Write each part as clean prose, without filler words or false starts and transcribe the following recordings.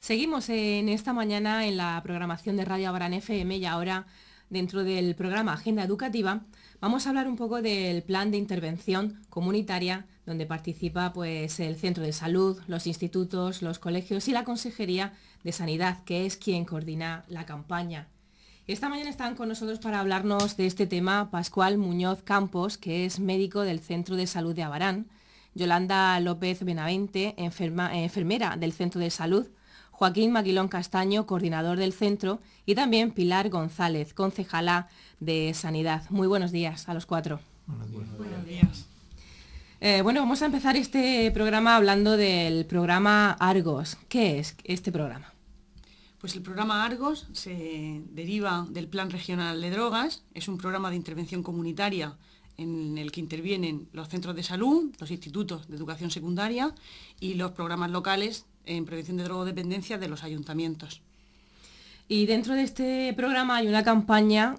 Seguimos en esta mañana en la programación de Radio Abarán FM y ahora dentro del programa Agenda Educativa vamos a hablar un poco del plan de intervención comunitaria donde participa pues, el Centro de Salud, los institutos, los colegios y la Consejería de Sanidad, que es quien coordina la campaña. Esta mañana están con nosotros para hablarnos de este tema Pascual Muñoz Campos, que es médico del Centro de Salud de Abarán, Yolanda López Benavente, enfermera del Centro de Salud, Joaquín Maquilón Castaño, coordinador del centro, y también Pilar González, concejala de Sanidad. Muy buenos días a los cuatro. Buenos días. Bueno, vamos a empezar este programa hablando del programa Argos. ¿Qué es este programa? Pues el programa Argos se deriva del Plan Regional de Drogas, es un programa de intervención comunitaria en el que intervienen los centros de salud, los institutos de educación secundaria y los programas locales en prevención de drogodependencia de los ayuntamientos. Y dentro de este programa hay una campaña,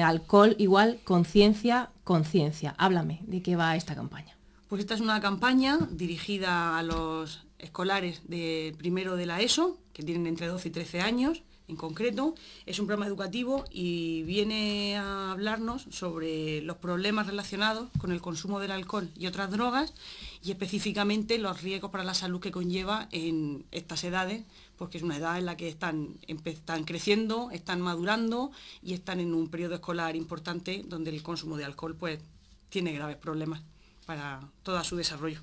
alcohol igual, conciencia, conciencia. Háblame, ¿de qué va esta campaña? Pues esta es una campaña dirigida a los escolares de primero de la ESO, que tienen entre 12 y 13 años en concreto. Es un programa educativo y viene a hablarnos sobre los problemas relacionados con el consumo del alcohol y otras drogas y específicamente los riesgos para la salud que conlleva en estas edades, porque es una edad en la que están creciendo, están madurando y están en un periodo escolar importante donde el consumo de alcohol pues, tiene graves problemas para todo su desarrollo.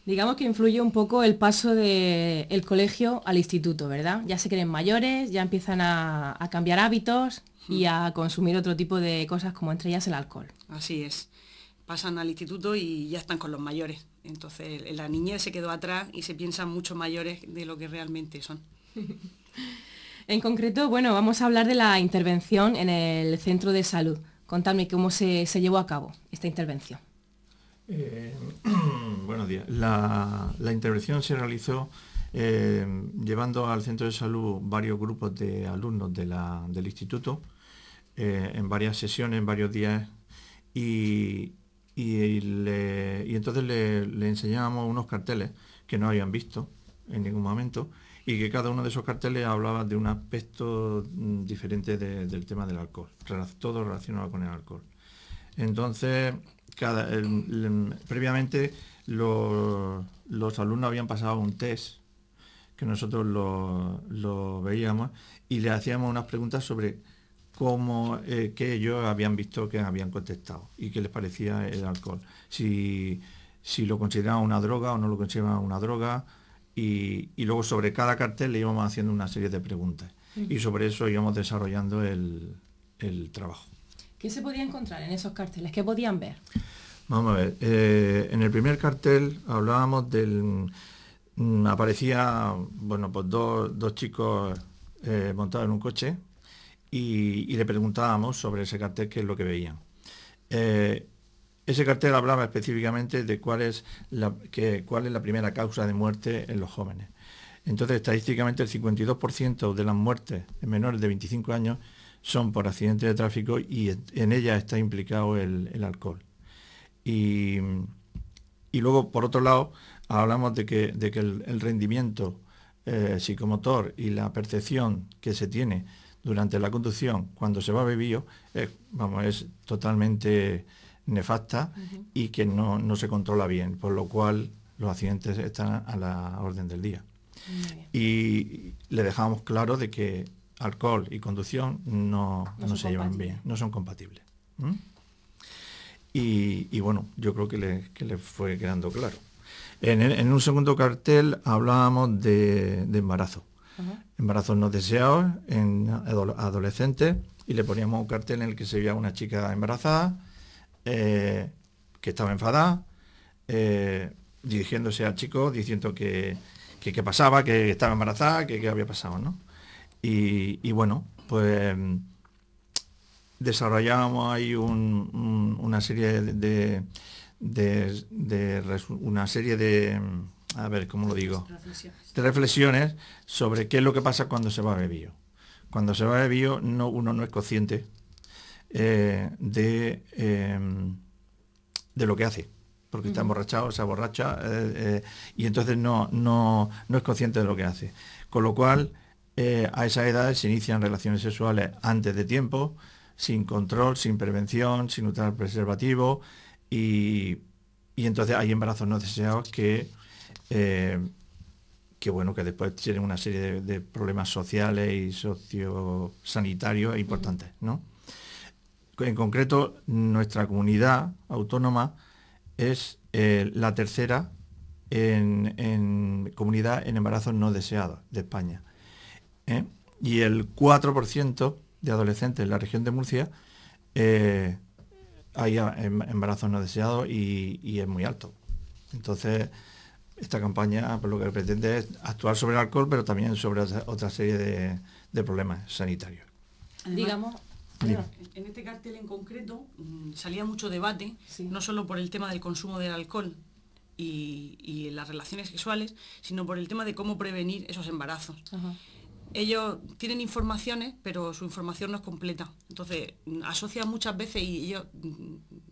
Digamos que influye un poco el paso del colegio al instituto, ¿verdad? Ya se creen mayores, ya empiezan a cambiar hábitos y a consumir otro tipo de cosas como entre ellas el alcohol. Así es. Pasan al instituto y ya están con los mayores. Entonces la niñez se quedó atrás y se piensan mucho mayores de lo que realmente son. En concreto, bueno, vamos a hablar de la intervención en el centro de salud. Contadme cómo se llevó a cabo esta intervención. Buenos días. La intervención se realizó llevando al centro de salud varios grupos de alumnos del instituto en varias sesiones, en varios días y entonces le enseñábamos unos carteles que no habían visto en ningún momento y que cada uno de esos carteles hablaba de un aspecto diferente del tema del alcohol, todo relacionado con el alcohol. Entonces, previamente los alumnos habían pasado un test que nosotros lo veíamos y le hacíamos unas preguntas sobre cómo que ellos habían visto, que habían contestado y qué les parecía el alcohol, si lo consideraban una droga o no lo consideraban una droga y luego sobre cada cartel le íbamos haciendo una serie de preguntas y sobre eso íbamos desarrollando el trabajo. ¿Qué se podía encontrar en esos carteles? ¿Qué podían ver? Vamos a ver, en el primer cartel hablábamos aparecía, bueno, pues dos chicos montados en un coche y le preguntábamos sobre ese cartel qué es lo que veían. Ese cartel hablaba específicamente de cuál es la primera causa de muerte en los jóvenes. Entonces, estadísticamente, el 52% de las muertes en menores de 25 años son por accidentes de tráfico y en ellas está implicado el alcohol. Y luego, por otro lado, hablamos de que el rendimiento psicomotor y la percepción que se tiene durante la conducción cuando se va bebido es totalmente nefasta y que no se controla bien, por lo cual los accidentes están a la orden del día. Y le dejamos claro de que alcohol y conducción no se llevan bien, no son compatibles. Y bueno, yo creo que le fue quedando claro. En un segundo cartel hablábamos de embarazo. Embarazos no deseados en adolescentes y le poníamos un cartel en el que se veía una chica embarazada que estaba enfadada dirigiéndose al chico diciendo que qué pasaba, que estaba embarazada, que qué había pasado, ¿no? Y bueno, pues desarrollábamos ahí una serie de a ver, ¿cómo lo digo? De reflexiones sobre qué es lo que pasa cuando se va bebido. Cuando se va bebido uno no es consciente de lo que hace, porque está emborrachado, se emborracha y entonces no es consciente de lo que hace. Con lo cual a esas edades se inician relaciones sexuales antes de tiempo, sin control, sin prevención, sin usar preservativo, y entonces hay embarazos no deseados que bueno, que después tienen una serie de problemas sociales y sociosanitarios importantes, ¿no? En concreto, nuestra comunidad autónoma es la tercera en comunidad en embarazos no deseados de España. Y el 4% de adolescentes en la región de Murcia hay embarazos no deseados y es muy alto. Entonces, esta campaña lo que pretende es actuar sobre el alcohol, pero también sobre otra serie de problemas sanitarios. Además, Digamos, en este cartel en concreto salía mucho debate, sí, no solo por el tema del consumo del alcohol y las relaciones sexuales, sino por el tema de cómo prevenir esos embarazos. Ajá. Ellos tienen informaciones, pero su información no es completa. Entonces, asocian muchas veces y ellos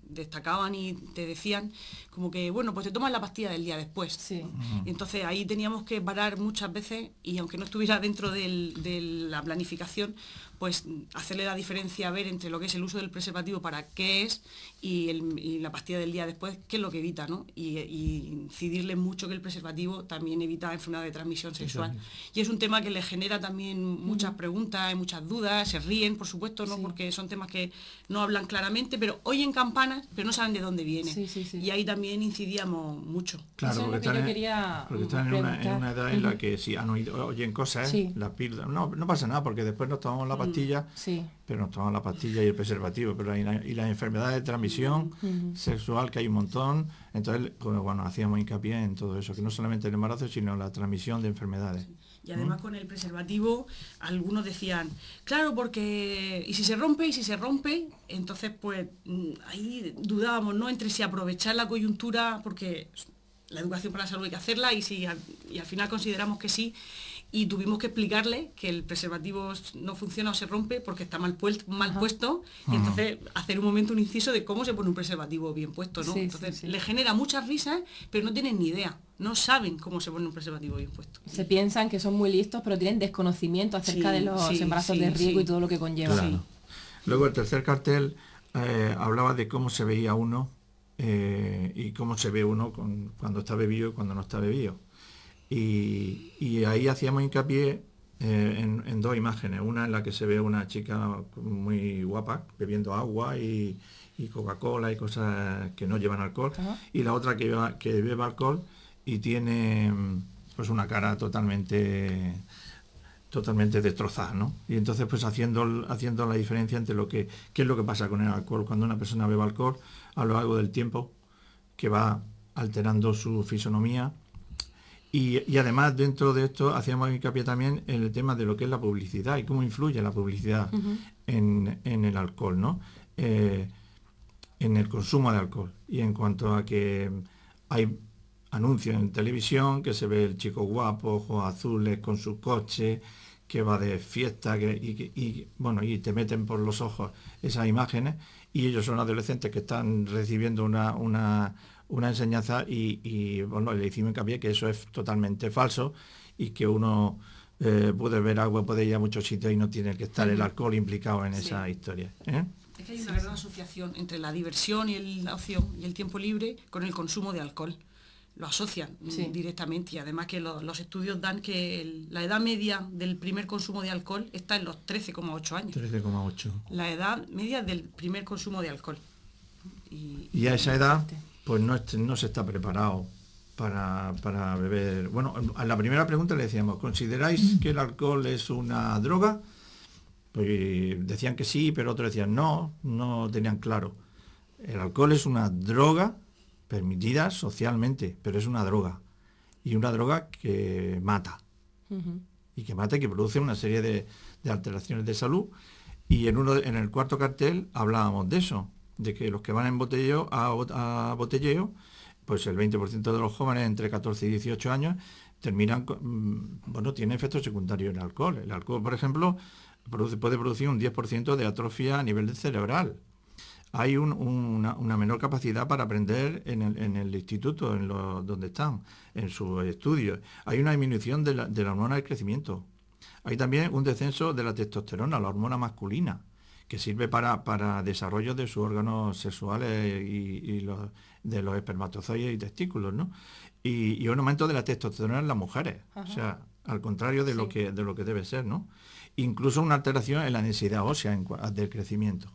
destacaban y te decían como que, bueno, pues te tomas la pastilla del día después. Sí. Y entonces ahí teníamos que parar muchas veces y aunque no estuviera dentro de la planificación, pues hacerle la diferencia, ver entre lo que es el uso del preservativo para qué es y la pastilla del día después, qué es lo que evita, ¿no? Y incidirle mucho que el preservativo también evita enfermedad de transmisión sexual. Y es un tema que les genera también muchas preguntas y muchas dudas, se ríen, por supuesto, ¿no? Sí. Porque son temas que no hablan claramente, pero oyen campanas, pero no saben de dónde viene. Sí, sí, sí. Y ahí también incidíamos mucho. Claro, Eso es lo porque que yo quería están en una preguntar. edad en la que si oyen cosas, Sí. las píldoras, no pasa nada, porque después nos tomamos la pastilla, Sí. pero nos tomamos la pastilla y el preservativo, pero y las enfermedades de transmisión sexual, que hay un montón, entonces pues, bueno, hacíamos hincapié en todo eso, que no solamente el embarazo, sino la transmisión de enfermedades. Y además con el preservativo, algunos decían, claro, porque y si se rompe, entonces pues ahí dudábamos, ¿no? Entre si aprovechar la coyuntura, porque la educación para la salud hay que hacerla, y al final consideramos que sí, y tuvimos que explicarle que el preservativo no funciona o se rompe porque está mal puesto, y entonces hacer un momento un inciso de cómo se pone un preservativo bien puesto, ¿no? Sí, entonces sí. le genera muchas risas, pero no tienen ni idea, no saben cómo se pone un preservativo bien puesto. Se piensan que son muy listos, pero tienen desconocimiento acerca Sí, de los sí, embarazos sí, de riesgo sí. y todo lo que conlleva. Claro. Luego el tercer cartel hablaba de cómo se veía uno y cómo se ve uno cuando está bebido y cuando no está bebido. Y ahí hacíamos hincapié en dos imágenes. Una en la que se ve una chica muy guapa bebiendo agua y Coca-Cola y cosas que no llevan alcohol. Ajá. Y la otra que bebe alcohol y tiene pues una cara totalmente destrozada, ¿no? Y entonces pues haciendo la diferencia entre qué es lo que pasa con el alcohol cuando una persona bebe alcohol a lo largo del tiempo, que va alterando su fisonomía. Y además dentro de esto hacíamos hincapié también en el tema de lo que es la publicidad y cómo influye la publicidad en el alcohol, ¿no? En el consumo de alcohol. Y en cuanto a que hay anuncios en televisión, que se ve el chico guapo, ojos azules, con su coche, que va de fiesta, y te meten por los ojos esas imágenes, y ellos son adolescentes que están recibiendo una enseñanza y bueno, le hicimos hincapié que eso es totalmente falso y que uno puede ver agua, puede ir a muchos sitios y no tiene que estar el alcohol implicado en esa historia. Es que hay una gran asociación entre la diversión y el ocio y el tiempo libre con el consumo de alcohol. Lo asocian directamente, y además que los estudios dan que la edad media del primer consumo de alcohol está en los 13,8 años. 13,8. La edad media del primer consumo de alcohol. Y a esa edad pues no se está preparado para beber. Bueno, a la primera pregunta le decíamos, ¿consideráis que el alcohol es una droga? Pues decían que sí, pero otros decían no tenían claro. El alcohol es una droga permitida socialmente, pero es una droga. Y una droga que mata. Y que mata y que produce una serie de alteraciones de salud. Y en el cuarto cartel hablábamos de eso, de que los que van en botelleo a botelleo, pues el 20% de los jóvenes entre 14 y 18 años terminan tiene efectos secundarios el alcohol. El alcohol, por ejemplo, puede producir un 10% de atrofia a nivel cerebral. Hay una menor capacidad para aprender en el instituto, donde están, en sus estudios. Hay una disminución de la hormona del crecimiento. Hay también un descenso de la testosterona, la hormona masculina, que sirve para desarrollo de sus órganos sexuales de los espermatozoides y testículos, ¿no? Y un aumento de la testosterona en las mujeres, o sea, al contrario de lo que debe ser, ¿no? Incluso una alteración en la densidad ósea del crecimiento.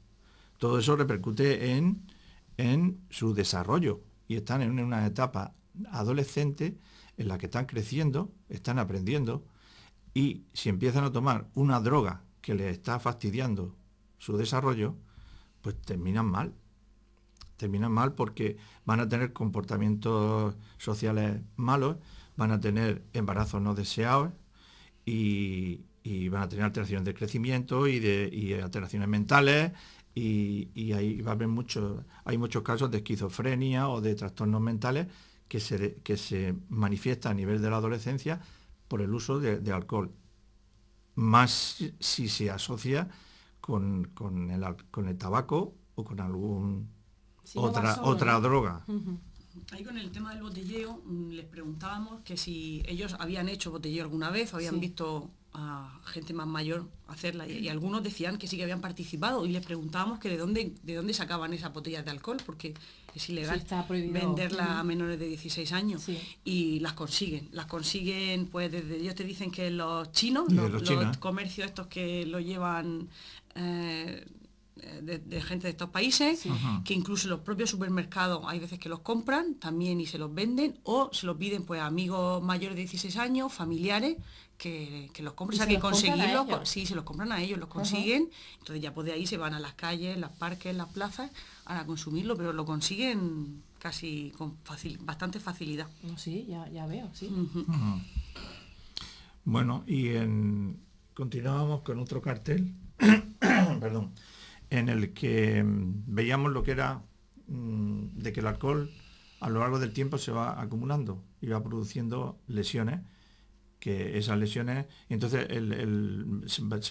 Todo eso repercute en su desarrollo y están en una etapa adolescente en la que están creciendo, están aprendiendo, y si empiezan a tomar una droga que les está fastidiando su desarrollo, pues terminan mal. Terminan mal porque van a tener comportamientos sociales malos, van a tener embarazos no deseados y van a tener alteraciones de crecimiento y alteraciones mentales, y ahí va a haber hay muchos casos de esquizofrenia o de trastornos mentales que se manifiesta a nivel de la adolescencia por el uso de alcohol, más si se asocia con el tabaco o con otra droga. Ahí con el tema del botelleo, les preguntábamos que si ellos habían hecho botelleo alguna vez, o habían visto a gente más mayor hacerla, y algunos decían que sí que habían participado, y les preguntábamos que de dónde sacaban esas botellas de alcohol, porque es ilegal venderla a menores de 16 años, y las consiguen pues desde, ellos te dicen que los chinos, los comercios estos que lo llevan de gente de estos países, que incluso los propios supermercados hay veces que los compran también y se los venden, o se los piden pues a amigos mayores de 16 años, familiares, que los compren, o sea, que conseguirlos, sí, se los compran a ellos, los consiguen, entonces ya pues de ahí se van a las calles, los parques, las plazas, a consumirlo, pero lo consiguen casi con bastante facilidad. Sí, ya veo, sí. Bueno, y continuábamos con otro cartel, perdón, en el que veíamos lo que era de que el alcohol a lo largo del tiempo se va acumulando y va produciendo lesiones, que esas lesiones entonces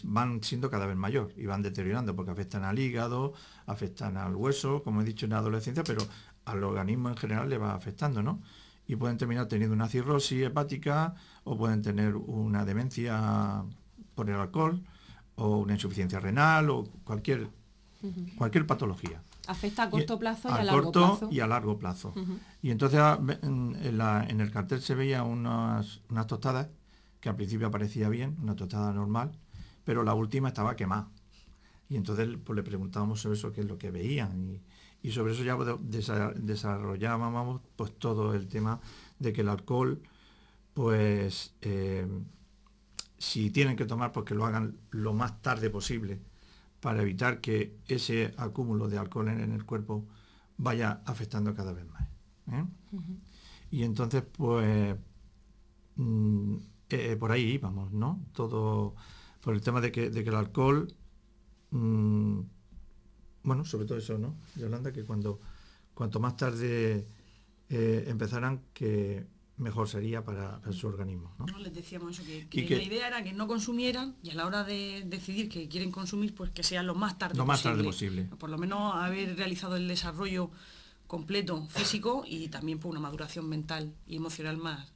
van siendo cada vez mayor y van deteriorando porque afectan al hígado, afectan al hueso, como he dicho, en la adolescencia, pero al organismo en general le va afectando, ¿no? Y pueden terminar teniendo una cirrosis hepática, o pueden tener una demencia por el alcohol, o una insuficiencia renal, o cualquier patología. Afecta a corto plazo y a largo plazo. Y a largo plazo. Y entonces en el cartel se veía unas tostadas que al principio parecía bien, una tostada normal, pero la última estaba quemada. Y entonces pues le preguntábamos sobre eso, qué es lo que veían, y sobre eso ya desarrollábamos pues todo el tema de que el alcohol, pues si tienen que tomar, pues que lo hagan lo más tarde posible, para evitar que ese acúmulo de alcohol en el cuerpo vaya afectando cada vez más. Y entonces, pues, por ahí íbamos, ¿no? Todo por el tema de que el alcohol, bueno, sobre todo eso, ¿no, Yolanda? Que cuanto más tarde empezaran, que mejor sería para su organismo, ¿no? Les decíamos eso, que la idea era que no consumieran, y a la hora de decidir que quieren consumir, pues que sea lo más tarde posible. Por lo menos haber realizado el desarrollo completo físico y también por una maduración mental y emocional más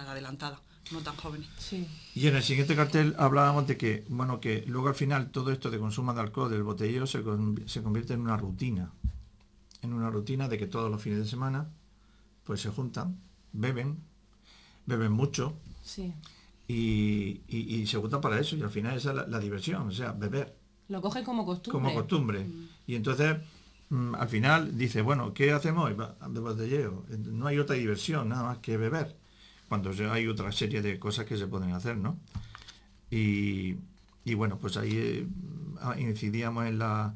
adelantada, no tan jóvenes. Sí. Y en el siguiente cartel hablábamos de que, bueno, que luego al final todo esto de consumo de alcohol, del botellero, se convierte en una rutina. En una rutina de que todos los fines de semana pues se juntan, beben mucho, sí, y se juntan para eso, y al final esa es la diversión, o sea, beber. Lo cogen como costumbre. Como costumbre. Y entonces, al final dice, bueno, ¿qué hacemos? De botelleo. No hay otra diversión, nada más que beber, cuando hay otra serie de cosas que se pueden hacer, ¿no? Y bueno, pues ahí incidíamos en la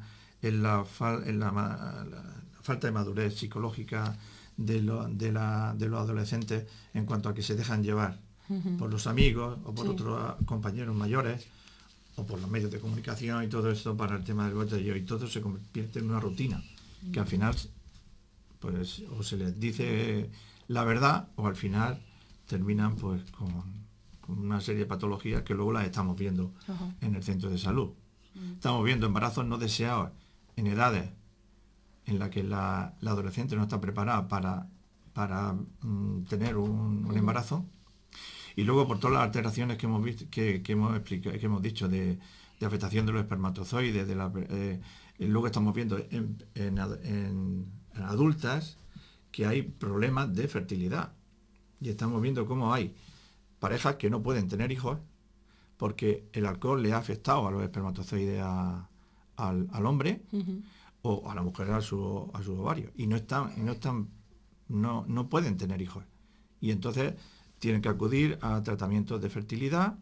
falta de madurez psicológica de los adolescentes, en cuanto a que se dejan llevar por los amigos o por otros compañeros mayores, o por los medios de comunicación y todo esto, para el tema del botelleo, y todo se convierte en una rutina, que al final pues o se les dice la verdad, o al final terminan pues con una serie de patologías que luego las estamos viendo en el centro de salud. Estamos viendo embarazos no deseados en edades en la que la adolescente no está preparada para tener un embarazo, Y luego por todas las alteraciones que hemos visto, que hemos explicado, que hemos dicho de afectación de los espermatozoides, luego estamos viendo en adultas que hay problemas de fertilidad. Y estamos viendo cómo hay parejas que no pueden tener hijos porque el alcohol le ha afectado a los espermatozoides al hombre o a la mujer a su ovario. Y no pueden tener hijos. Y entonces tienen que acudir a tratamientos de fertilidad.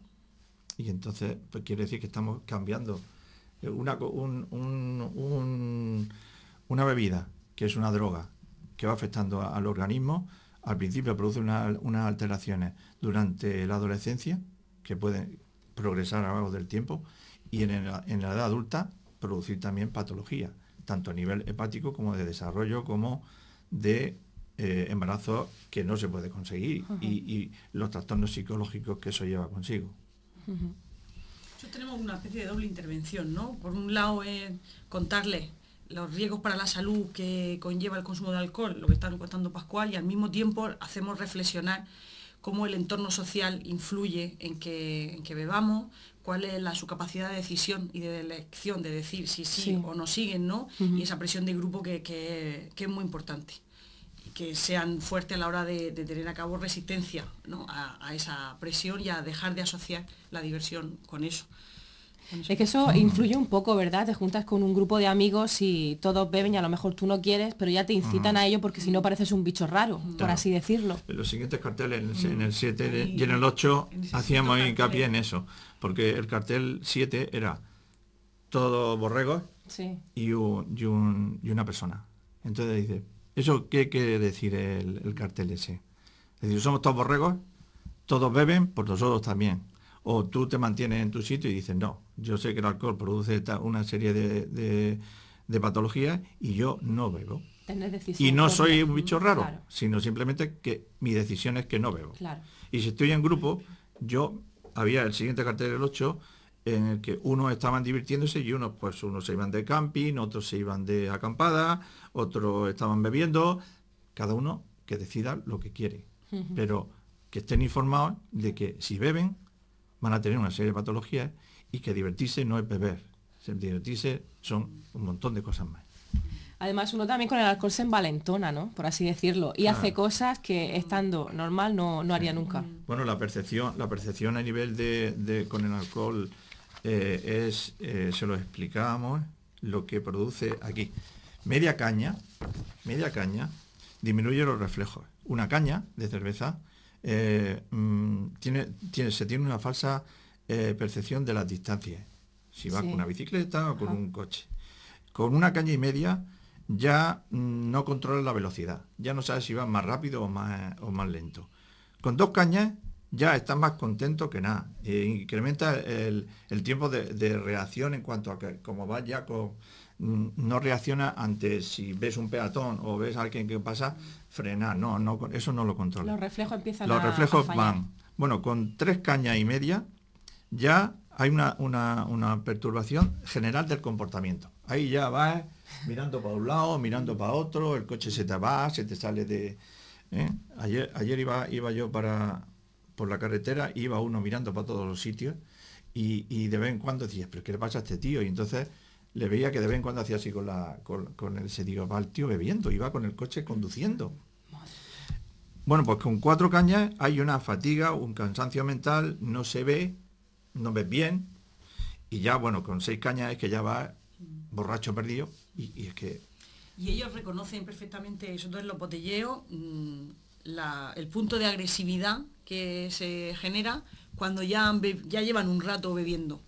Y entonces pues quiere decir que estamos cambiando una bebida, que es una droga, que va afectando al organismo. Al principio produce unas alteraciones durante la adolescencia, que pueden progresar a lo largo del tiempo, y en la edad adulta producir también patología, tanto a nivel hepático como de desarrollo, como de embarazo que no se puede conseguir, y los trastornos psicológicos que eso lleva consigo. Nosotros tenemos una especie de doble intervención, ¿no? Por un lado es contarles los riesgos para la salud que conlleva el consumo de alcohol, lo que está contando Pascual, y al mismo tiempo hacemos reflexionar cómo el entorno social influye en que bebamos, cuál es su capacidad de decisión y de elección, de decir si sí o no siguen, ¿no? Y esa presión de grupo que es muy importante. Y que sean fuertes a la hora de tener a cabo resistencia, ¿no? a esa presión y a dejar de asociar la diversión con eso. Es que eso influye un poco, ¿verdad? Te juntas con un grupo de amigos y todos beben y a lo mejor tú no quieres, pero ya te incitan a ello porque si no pareces un bicho raro, por así decirlo. En los siguientes carteles, en el 7 y en el 8, hacíamos hincapié en eso, porque el cartel 7 era todos borregos y una persona. Entonces dice, ¿eso qué quiere decir el cartel ese? Es decir, somos todos borregos, todos beben, pues nosotros también. O tú te mantienes en tu sitio y dices, no, yo sé que el alcohol produce una serie de patologías y yo no bebo. Y no soy un bicho raro, sino simplemente que mi decisión es que no bebo. Y si estoy en grupo, había el siguiente cartel del 8, en el que unos estaban divirtiéndose y unos se iban de camping, otros se iban de acampada, otros estaban bebiendo, cada uno que decida lo que quiere. Pero que estén informados de que si beben, van a tener una serie de patologías y que divertirse no es beber. Divertirse son un montón de cosas más. Además, uno también con el alcohol se envalentona, ¿no? Por así decirlo. Y hace cosas que estando normal no haría nunca. Bueno, la percepción a nivel con el alcohol se lo explicábamos, lo que produce aquí. Media caña disminuye los reflejos. Una caña de cerveza se tiene una falsa percepción de las distancias, si vas con una bicicleta o con un coche. Con una caña y media ya no controlas la velocidad, ya no sabes si vas más rápido o más lento. Con 2 cañas ya estás más contento que nada, incrementa el tiempo de reacción en cuanto a que como vas ya no reacciona ante si ves un peatón o ves a alguien que pasa, frenar, eso no lo controla. Los reflejos empiezan a reflejos fallar. van. Bueno, con 3 cañas y media ya hay una perturbación general del comportamiento. Ahí ya vas mirando para un lado, mirando para otro, el coche se te sale de... Ayer iba yo por la carretera, iba uno mirando para todos los sitios y de vez en cuando decías, ¿pero qué le pasa a este tío? Y entonces le veía que de vez en cuando hacía así con él, se digo, va el tío bebiendo, iba con el coche conduciendo. Bueno, pues con 4 cañas hay una fatiga, un cansancio mental, no se ve, no ves bien, y ya, bueno, con 6 cañas es que ya va borracho perdido, y es que... Y ellos reconocen perfectamente, sobre todo en los botelleos, el punto de agresividad que se genera cuando ya llevan un rato bebiendo.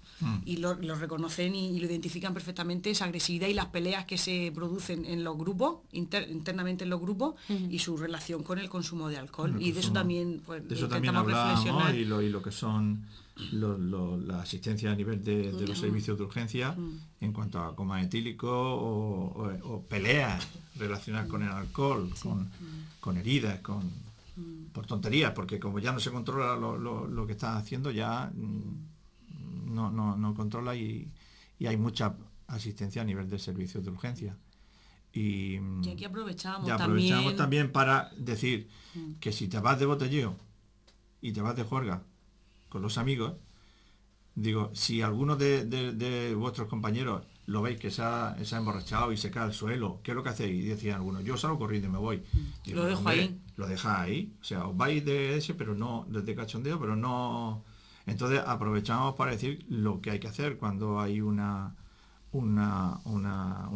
Y lo reconocen y lo identifican perfectamente, esa agresividad y las peleas que se producen en los grupos, internamente en los grupos, y su relación con el consumo de alcohol. Y de eso también intentamos reflexionar. Y lo que son la asistencia a nivel de los servicios de urgencia en cuanto a coma etílico o peleas relacionadas con el alcohol, con heridas, por tonterías, porque como ya no se controla lo que están haciendo, ya... No controla y hay mucha asistencia a nivel de servicios de urgencia. Y aquí aprovechamos también para decir que si te vas de botelleo y te vas de juerga con los amigos, digo, si alguno de vuestros compañeros lo veis que se ha emborrachado y se cae al suelo, ¿qué es lo que hacéis? Y decían algunos, yo salgo corriendo y me voy. Digo, lo dejo hombre, ahí. Lo dejas ahí. O sea, os vais de ese, pero no, desde cachondeo, pero no. Entonces aprovechamos para decir lo que hay que hacer cuando hay un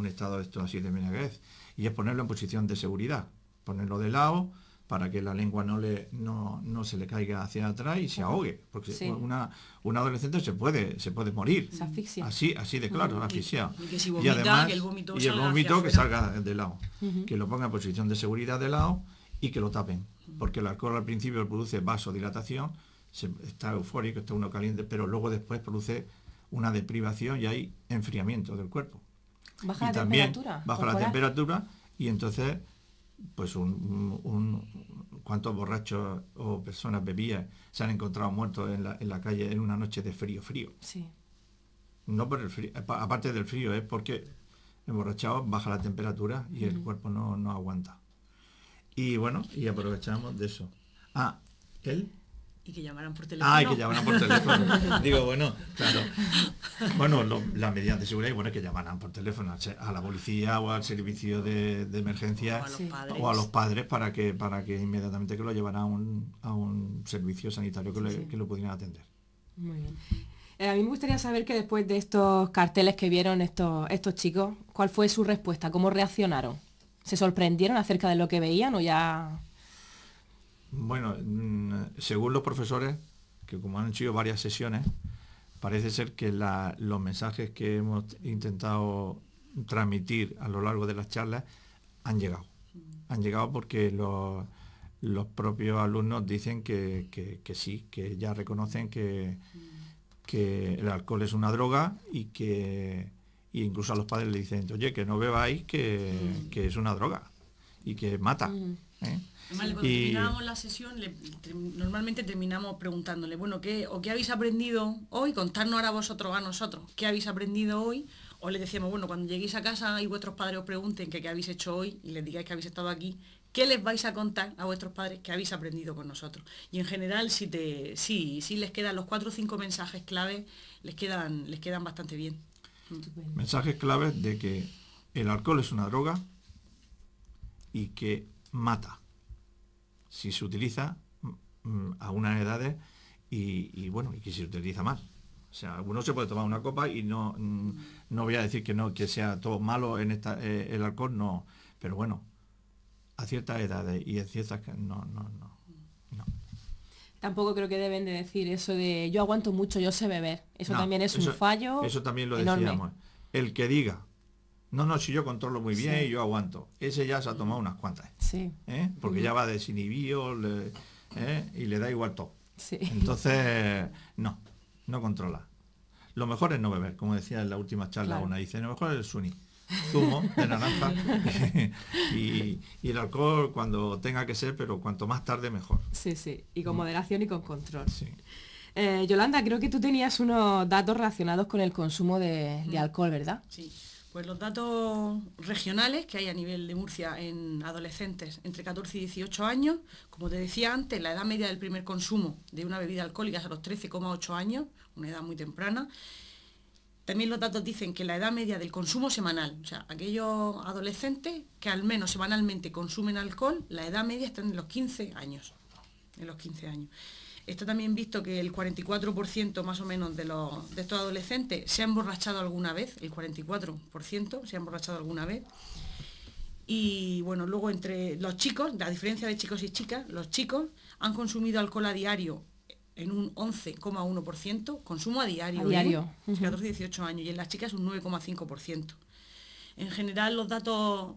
estado de esto así de embriaguez. Y es ponerlo en posición de seguridad. Ponerlo de lado para que la lengua no se le caiga hacia atrás y se ahogue, porque Sí. una adolescente se puede morir. Se asfixia. Así de claro, asfixiado. Y que si vomita, que el vómito y el salga hacia vómito que afuera. salga de lado. Que lo ponga en posición de seguridad de lado y que lo tapen. Porque el alcohol al principio produce vasodilatación, está eufórico, está uno caliente, pero luego después produce una deprivación y hay enfriamiento del cuerpo. Baja Y la también temperatura. baja la corporal. temperatura y entonces pues cuántos borrachos o personas bebidas se han encontrado muertos en la calle en una noche de frío. Sí. No por el frío, aparte del frío, es porque emborrachados baja la temperatura y el cuerpo no aguanta. Y bueno, y aprovechamos de eso. Él. Y que llamaran por teléfono. Y que llamaran por teléfono. Digo, bueno, claro. Bueno, las medidas de seguridad, y bueno, que llamaran por teléfono a la policía o al servicio de emergencia o a los padres para que inmediatamente que lo llevaran a un servicio sanitario que lo pudieran atender. Muy bien. A mí me gustaría saber que después de estos carteles que vieron estos chicos, ¿cuál fue su respuesta? ¿Cómo reaccionaron? ¿Se sorprendieron acerca de lo que veían o ya...? Bueno, según los profesores, que como han sido varias sesiones, parece ser que los mensajes que hemos intentado transmitir a lo largo de las charlas han llegado. Han llegado porque los propios alumnos dicen que sí, que ya reconocen que el alcohol es una droga y incluso a los padres le dicen, oye, que no bebáis, que es una droga y que mata. ¿eh? Además, cuando terminábamos la sesión, normalmente terminamos preguntándole, bueno, ¿qué habéis aprendido hoy? Contadnos ahora vosotros a nosotros, ¿qué habéis aprendido hoy? O les decíamos, bueno, cuando lleguéis a casa y vuestros padres os pregunten qué habéis hecho hoy y les digáis que habéis estado aquí, ¿qué les vais a contar a vuestros padres que habéis aprendido con nosotros? Y en general, sí les quedan los 4 o 5 mensajes claves, les quedan bastante bien. Mensajes claves de que el alcohol es una droga y que mata si se utiliza a unas edades y que se utiliza mal. O sea, uno se puede tomar una copa y no voy a decir que sea todo malo en el alcohol, no, pero bueno, a ciertas edades y en ciertas no. Tampoco creo que deben de decir eso de yo aguanto mucho, yo sé beber. Eso también es un fallo. Eso también lo enorme. decíamos. El que diga, no, si yo controlo muy bien y yo aguanto, ese ya se ha tomado unas cuantas. Sí. Porque ya va desinhibido y le da igual todo. Sí. Entonces, no controla. Lo mejor es no beber, como decía en la última charla, Claro. una dice, lo mejor es el suni, zumo de naranja y el alcohol cuando tenga que ser, pero cuanto más tarde mejor. Sí, y con moderación y con control. Sí. Yolanda, creo que tú tenías unos datos relacionados con el consumo de alcohol, ¿verdad? Sí, pues los datos regionales que hay a nivel de Murcia en adolescentes entre 14 y 18 años, como te decía antes, la edad media del primer consumo de una bebida alcohólica es a los 13,8 años, una edad muy temprana. También los datos dicen que la edad media del consumo semanal, o sea, aquellos adolescentes que al menos semanalmente consumen alcohol, la edad media está en los 15 años. Está también visto que el 44% más o menos de estos adolescentes se ha emborrachado alguna vez, el 44% se ha emborrachado alguna vez. Y bueno, luego entre los chicos, la diferencia de chicos y chicas, los chicos han consumido alcohol a diario en un 11,1%, consumo a diario. A diario. 14 y 18 años, y en las chicas un 9,5%. En general los datos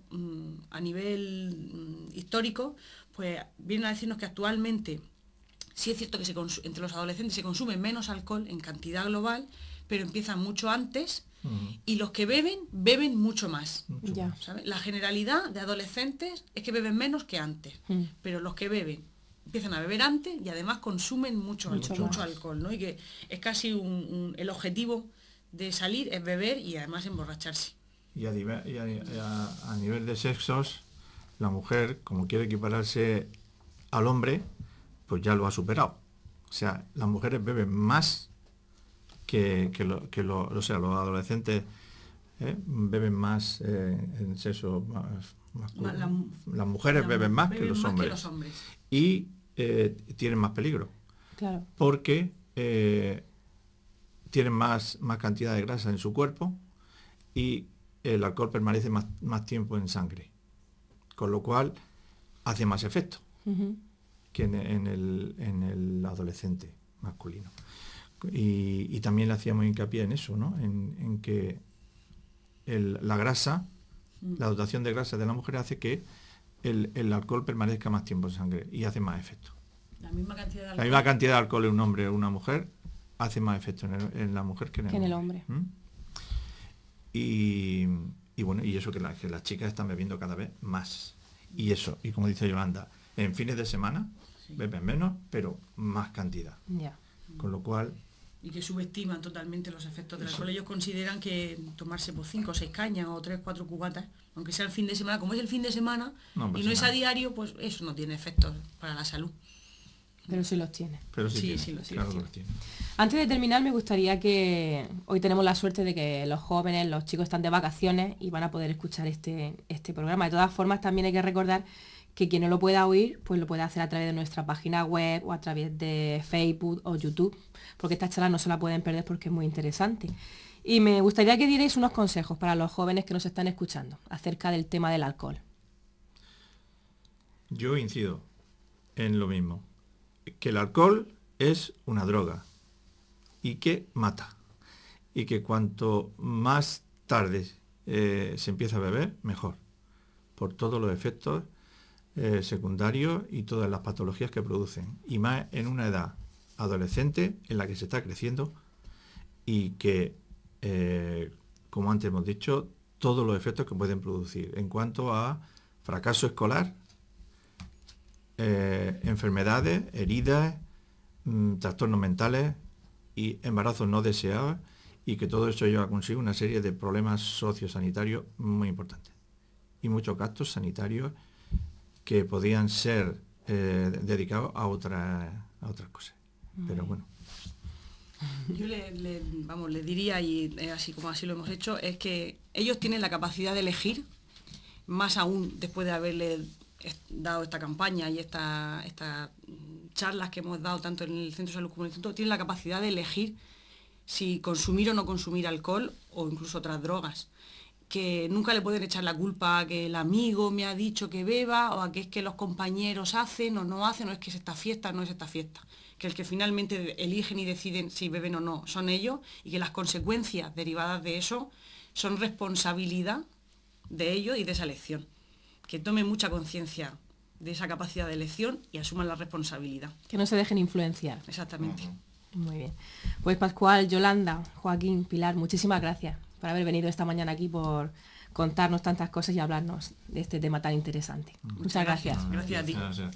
a nivel histórico, pues vienen a decirnos que actualmente sí es cierto que entre los adolescentes se consume menos alcohol en cantidad global, pero empiezan mucho antes y los que beben mucho más. Ya. ¿Sabes? La generalidad de adolescentes es que beben menos que antes, pero los que beben empiezan a beber antes y además consumen mucho alcohol, ¿no? Y que es casi el objetivo de salir es beber y además emborracharse. Y a nivel de sexos, la mujer, como quiere equipararse al hombre, pues ya lo ha superado. O sea, las mujeres beben más o sea, los adolescentes beben más en sexo masculino. Las mujeres beben más que los hombres. Y tienen más peligro. Claro. Porque tienen más cantidad de grasa en su cuerpo y el alcohol permanece más tiempo en sangre. Con lo cual hace más efecto que en el adolescente masculino. Y también le hacíamos hincapié en eso, ¿no? En que la grasa, la dotación de grasa de la mujer hace que el alcohol permanezca más tiempo en sangre y hace más efecto. La misma cantidad de alcohol. La misma cantidad de alcohol en un hombre o una mujer hace más efecto en la mujer que en el hombre. Y bueno, y eso que las chicas están bebiendo cada vez más. Y eso, y como dice Yolanda, en fines de semana beben menos, pero más cantidad. Yeah. Con lo cual... Y que subestiman totalmente los efectos del alcohol. Ellos consideran que tomarse 5 o 6 cañas o 3 o 4 cubatas, aunque sea el fin de semana, como es el fin de semana y no es a diario, pues eso no tiene efectos para la salud. Pero sí los tiene. Pero sí los tiene. Antes de terminar, me gustaría que hoy tenemos la suerte de que los jóvenes, los chicos están de vacaciones y van a poder escuchar este programa. De todas formas, también hay que recordar que quien no lo pueda oír, pues lo puede hacer a través de nuestra página web o a través de Facebook o YouTube, porque esta charla no se la pueden perder porque es muy interesante. Y me gustaría que dierais unos consejos para los jóvenes que nos están escuchando acerca del tema del alcohol. Yo incido en lo mismo, que el alcohol es una droga y que mata, y que cuanto más tarde se empieza a beber, mejor, por todos los efectos secundarios y todas las patologías que producen, y más en una edad adolescente en la que se está creciendo y que, como antes hemos dicho, todos los efectos que pueden producir en cuanto a fracaso escolar, enfermedades, heridas, trastornos mentales y embarazos no deseados, y que todo eso lleva consigo una serie de problemas sociosanitarios muy importantes y muchos gastos sanitarios que podían ser dedicados a otras cosas. Pero bueno. Yo le diría, y así como así lo hemos hecho, es que ellos tienen la capacidad de elegir, más aún después de haberle dado esta campaña y estas charlas que hemos dado tanto en el Centro de Salud como en el Centro, tienen la capacidad de elegir si consumir o no consumir alcohol o incluso otras drogas. Que nunca le pueden echar la culpa a que el amigo me ha dicho que beba, o a que es que los compañeros hacen o no hacen, o es que es esta fiesta, no es esta fiesta. Que el que finalmente eligen y deciden si beben o no son ellos, y que las consecuencias derivadas de eso son responsabilidad de ellos y de esa elección. Que tomen mucha conciencia de esa capacidad de elección y asuman la responsabilidad. Que no se dejen influenciar. Exactamente. Muy bien. Pues Pascual, Yolanda, Joaquín, Pilar, muchísimas gracias por haber venido esta mañana aquí, por contarnos tantas cosas y hablarnos de este tema tan interesante. Muchas gracias. Gracias a ti. Gracias.